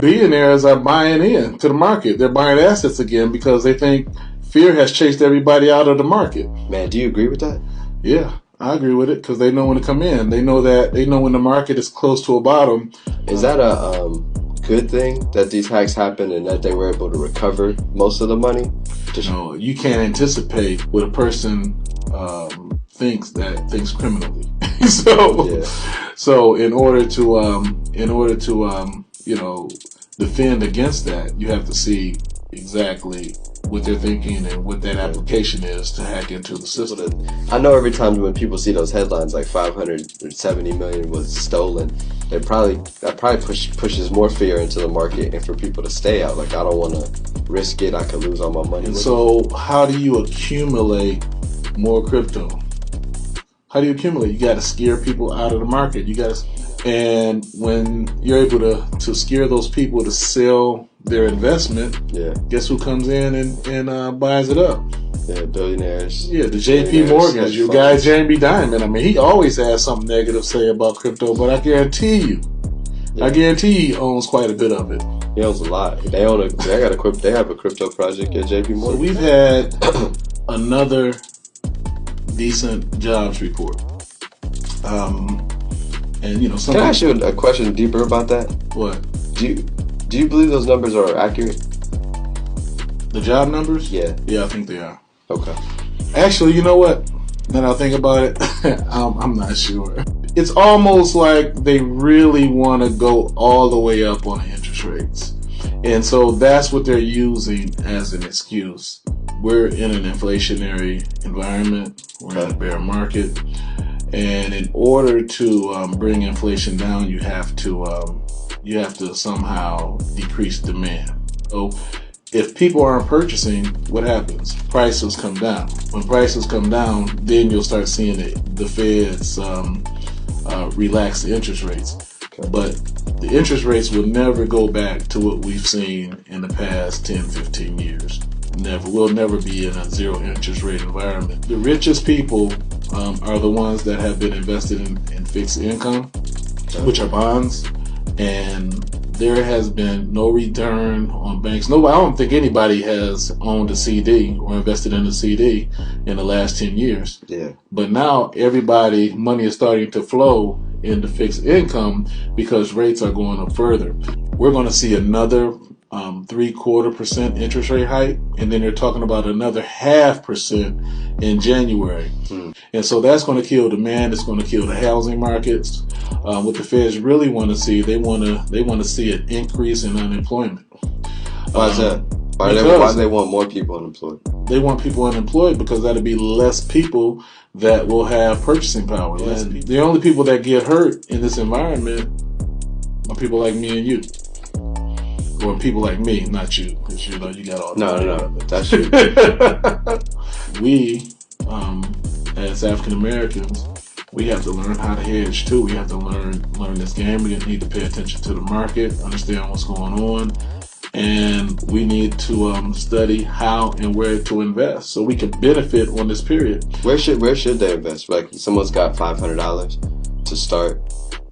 Billionaires are buying in to the market. They're buying assets again because they think fear has chased everybody out of the market. Man, do you agree with that? Yeah, I agree with it because they know when to come in. They know when the market is close to a bottom. Is that a good thing that these hacks happened and that they were able to recover most of the money? No, you can't anticipate what a person thinks criminally. So in order to defend against that, you have to see exactly what they're thinking and what that application is to hack into the system. I know every time when people see those headlines like 570 million was stolen, that probably pushes more fear into the market and for people to stay out. Like, I don't want to risk it. I could lose all my money. And so how do you accumulate more crypto? How do you accumulate? You got to scare people out of the market. And when you're able to scare those people to sell their investment, guess who comes in and buys it up? Yeah, billionaires. Yeah, the JP Morgans, your guy Jamie Dimon. I mean, he always has something negative to say about crypto, but I guarantee you, he owns quite a bit of it. He owns a lot. They have a crypto project at JP Morgan. So we've had another decent jobs report. And can I ask you a question deeper about that? What? Do you believe those numbers are accurate? The job numbers? Yeah, I think they are. Okay. Actually, you know what? Now that I think about it, I'm not sure. It's almost like they really want to go all the way up on the interest rates. And so that's what they're using as an excuse. We're in an inflationary environment. We're in a bear market. And in order to bring inflation down, you have to somehow decrease demand. So if people aren't purchasing, what happens? Prices come down. When prices come down, then you'll start seeing the Feds relax the interest rates. Okay. But the interest rates will never go back to what we've seen in the past 10, 15 years. Never. We'll never be in a zero interest rate environment. The richest people are the ones that have been invested in fixed income, which are bonds, and there has been no return on banks. I don't think anybody has owned a CD or invested in a CD in the last 10 years. Yeah. But now money is starting to flow into fixed income because rates are going up further. We're going to see another 0.75% interest rate hike, and then they're talking about another 0.5% in January. And so that's going to kill demand. It's going to kill the housing markets. What the Feds really want to see, they want to see an increase in unemployment. Why is that? Why do they want more people unemployed? They want people unemployed because that'll be less people that will have purchasing power. The only people that get hurt in this environment are people like me and you. Or people like me, not you, because you got all. No, that's you. We, as African Americans, we have to learn how to hedge too. We have to learn this game. We need to pay attention to the market, understand what's going on, and we need to study how and where to invest so we can benefit on this period. Where should they invest? Like, someone's got $500 to start,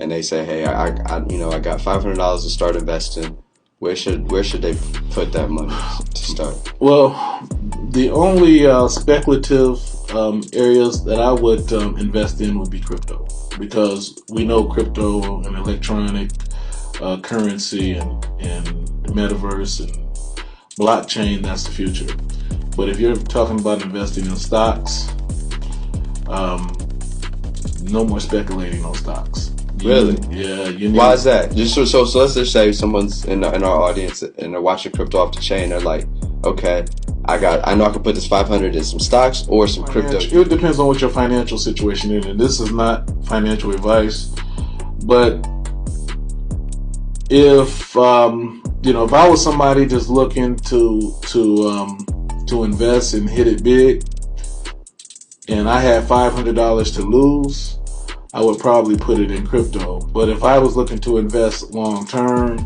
and they say, "Hey, I got $500 to start investing." Where should they put that money to start? Well, the only speculative areas that I would invest in would be crypto, because we know crypto and electronic currency and metaverse and blockchain, that's the future. But if you're talking about investing in stocks, no more speculating on stocks. Really? Yeah. Why is that? Just so let's just say someone's in our audience and they're watching crypto off the chain. They're like, okay, I know I can put this 500 in some stocks or some crypto. It depends on what your financial situation is, and this is not financial advice. But if if I was somebody just looking to invest and hit it big, and I had $500 to lose, I would probably put it in crypto. But if I was looking to invest long term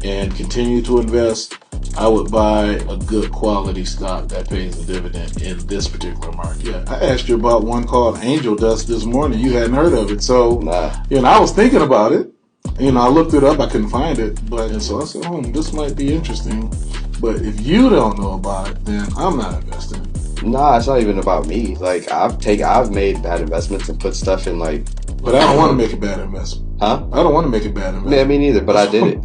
and continue to invest, I would buy a good quality stock that pays a dividend in this particular market. Yeah, I asked you about one called Angel Dust this morning. You hadn't heard of it. So, nah. I was thinking about it. I looked it up. I couldn't find it, and so I said, this might be interesting. But if you don't know about it, then I'm not investing. Nah, it's not even about me. Like I've made bad investments and put stuff in like. But I don't want to make a bad investment. Huh? I don't want to make a bad investment. Yeah, me neither. But I did it.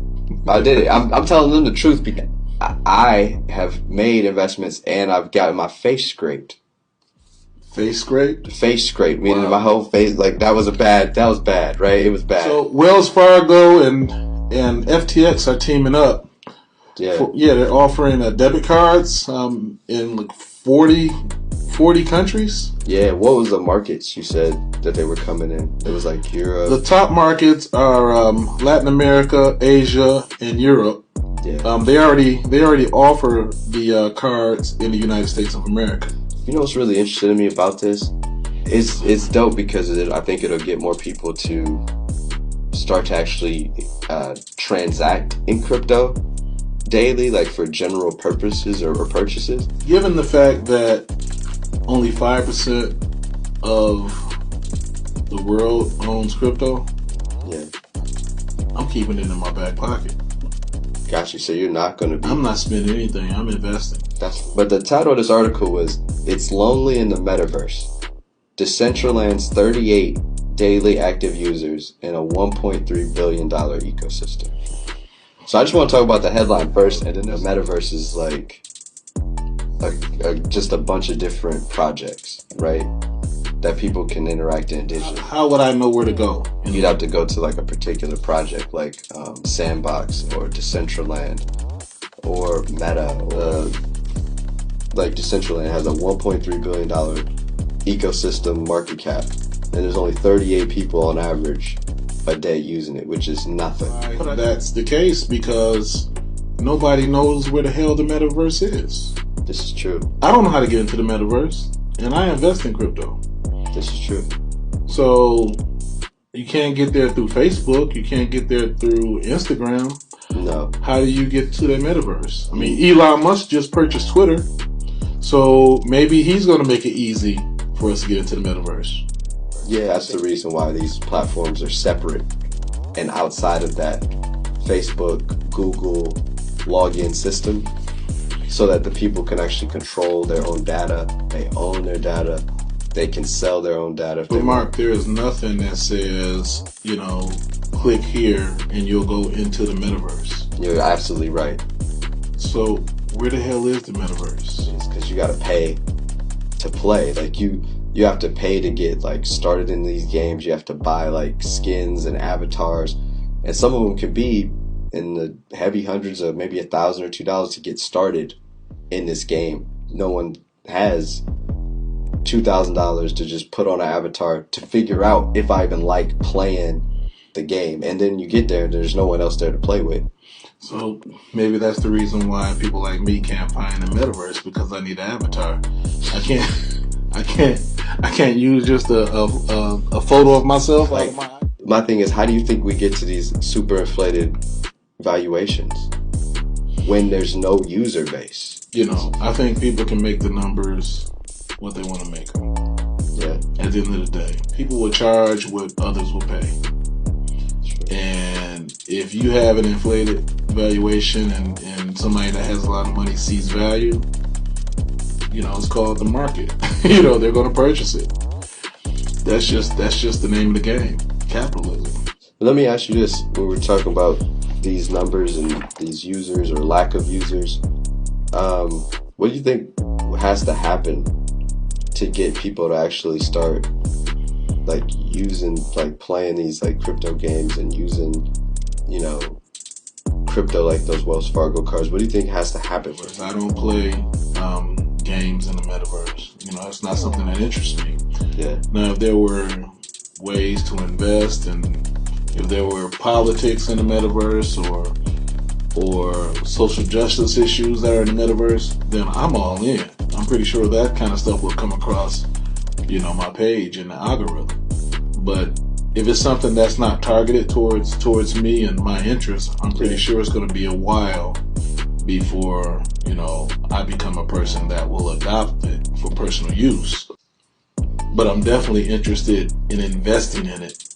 I did it. I'm telling them the truth because I have made investments and I've gotten my face scraped. Face scraped? Face scraped, meaning my whole face, like that was bad, right? It was bad. So Wells Fargo and FTX are teaming up. Yeah. They're offering debit cards in like 40 countries. Yeah, what was the markets you said that they were coming in? It was like Europe. The top markets are Latin America, Asia, and Europe. Yeah. They already offer the cards in the United States of America. You know what's really interesting to me about this? It's dope because I think it'll get more people to start to actually transact in crypto daily, like for general purposes or purchases. Given the fact that only 5% of the world owns crypto, yeah, I'm keeping it in my back pocket. Got you. So you're not going to be. I'm not spending anything. I'm investing. But the title of this article was "It's Lonely in the Metaverse: Decentraland's 38 daily active users and a $1.3 billion ecosystem." So I just want to talk about the headline first, and then the metaverse is like just a bunch of different projects, right? That people can interact in digitally. How would I know where to go? You'd have to go to like a particular project, like Sandbox or Decentraland or Meta. Like Decentraland has a $1.3 billion ecosystem market cap, and there's only 38 people on average a day using it, which is nothing. That's the case because nobody knows where the hell the metaverse is. This is true. I don't know how to get into the metaverse, and I invest in crypto. This is true. So you can't get there through Facebook. You can't get there through Instagram. No. How do you get to the metaverse? I mean, Elon Musk just purchased Twitter, so maybe he's going to make it easy for us to get into the metaverse. Yeah, that's the reason why these platforms are separate and outside of that Facebook, Google login system, so that the people can actually control their own data. They own their data. They can sell their own data. But Mark, there is nothing that says, click here and you'll go into the metaverse. You're absolutely right. So where the hell is the metaverse? It's because you got to pay to play. Like you have to pay to get like started in these games. You have to buy like skins and avatars, and some of them could be in the heavy hundreds of maybe $1,000 or $2 to get started in this game. No one has $2,000 to just put on an avatar to figure out if I even like playing the game. And then you get there and there's no one else there to play with. So maybe that's the reason why people like me can't find the metaverse, because I need an avatar. I can't use just a photo of myself. Like, my thing is, how do you think we get to these super inflated valuations when there's no user base? I think people can make the numbers what they want to make them. Yeah. At the end of the day, people will charge what others will pay. And if you have an inflated valuation and somebody that has a lot of money sees value, it's called the market. They're going to purchase it. That's just the name of the game. Capitalism. Let me ask you this. When we're talking about these numbers and these users or lack of users, what do you think has to happen to get people to actually start playing these crypto games and using, crypto like those Wells Fargo cards? What do you think has to happen? I don't play games in the metaverse. It's not something that interests me. Yeah. Now, if there were ways to invest, and if there were politics in the metaverse or social justice issues that are in the metaverse, then I'm all in. I'm pretty sure that kind of stuff will come across, my page in the algorithm. But if it's something that's not targeted towards me and my interests, I'm pretty sure it's going to be a while before, I become a person that will adopt it for personal use. But I'm definitely interested in investing in it